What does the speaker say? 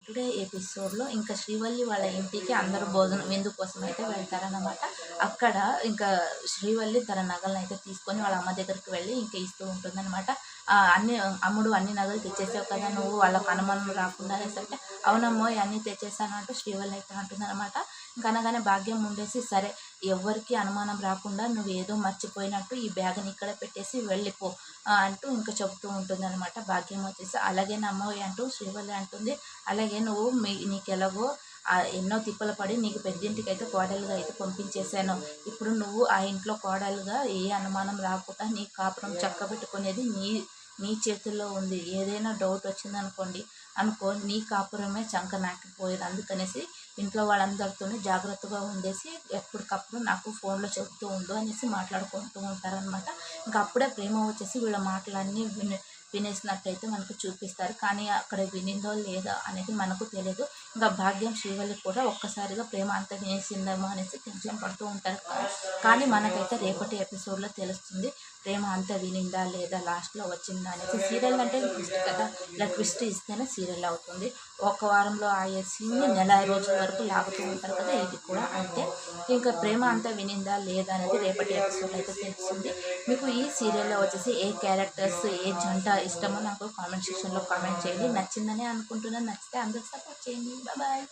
Today ఎపిసోడ్లో ఇంకా శ్రీవల్లి వాళ్ళ ఇంటికి అందరూ భోజనం విందు కోసం అయితే వెళ్తారనమాట. అక్కడ ఇంకా శ్రీవల్లి తన నగలను అయితే తీసుకొని వాళ్ళ అమ్మ దగ్గరికి వెళ్ళి ఇంకా ఇస్తూ ఉంటుందన్నమాట. అన్ని అమ్ముడు అన్ని నగలు తెచ్చేసావు కదా నువ్వు, వాళ్ళకు అనుమానం రాకుండా అనేసి అంటే, అవునమ్మో అన్నీ తెచ్చేసాను అంటూ శ్రీవల్లి అయితే అంటుందన్నమాట. ఇంకా అనగానే భాగ్యం ఉండేసి, సరే ఎవరికి అనుమానం రాకుండా నువ్వు ఏదో మర్చిపోయినట్టు ఈ బ్యాగ్ని ఇక్కడ పెట్టేసి వెళ్ళిపో అంటూ ఇంకా చెబుతూ ఉంటుందన్నమాట. భాగ్యం వచ్చేసి అలాగేనమ్మో అంటూ శ్రీవల్లి అంటుంది. అలాగే నువ్వు నీకు ఎలాగో ఎన్నో తిప్పలు పడి నీకు పెద్దింటికి అయితే కోడలుగా అయితే పంపించేశాను. ఇప్పుడు నువ్వు ఆ ఇంట్లో కోడలుగా ఏ అనుమానం రాకుండా నీ కాపురం చక్కబెట్టుకునేది నీ చేతుల్లో ఉంది. ఏదైనా డౌట్ వచ్చిందనుకోండి నీ కాపురమే చంక నాకిపోయేది. అందుకనేసి ఇంట్లో వాళ్ళందరితో జాగ్రత్తగా ఉండేసి ఎప్పటికప్పుడు నాకు ఫోన్లో చెబుతూ ఉండు అనేసి మాట్లాడుకుంటూ ఉంటారనమాట. ఇంకా అప్పుడే ప్రేమ వచ్చేసి వీళ్ళ మాటలన్నీ వినేసినట్టయితే మనకు చూపిస్తారు. కానీ అక్కడ వినిందో లేదా అనేది మనకు తెలియదు. ఇంకా భాగ్యం శ్రీవల్లి కూడా ఒక్కసారిగా ప్రేమ అంతా వినేసిందేమో అనేసి టెన్షన్ పడుతూ ఉంటారు. కానీ మనకైతే రేపటి ఎపిసోడ్లో తెలుస్తుంది ప్రేమ అంతా వినిందా లేదా, లాస్ట్లో వచ్చిందా అనేసి. సీరియల్ అంటే ట్విస్ట్ కదా, ఇలా ట్విస్ట్ ఇస్తేనే సీరియల్ అవుతుంది. ఒక వారంలో అయ్యే సీన్ని నెల రోజుల వరకు లాగుతూ ఉంటారు కదా, ఇది కూడా అంతే. ఇంకా ప్రేమ అంతా వినిందా లేదా అనేది రేపటి ఎపిసోడ్ అయితే తెలుస్తుంది. మీకు ఈ సీరియల్లో వచ్చేసి ఏ క్యారెక్టర్స్ ఏ జంట ఇష్టమో నాకు కామెంట్ సెక్షన్లో కామెంట్ చేయండి. నచ్చిందని అనుకుంటున్నాను. నచ్చితే అందరూ సపోర్ట్ చేయండి. బాయ్.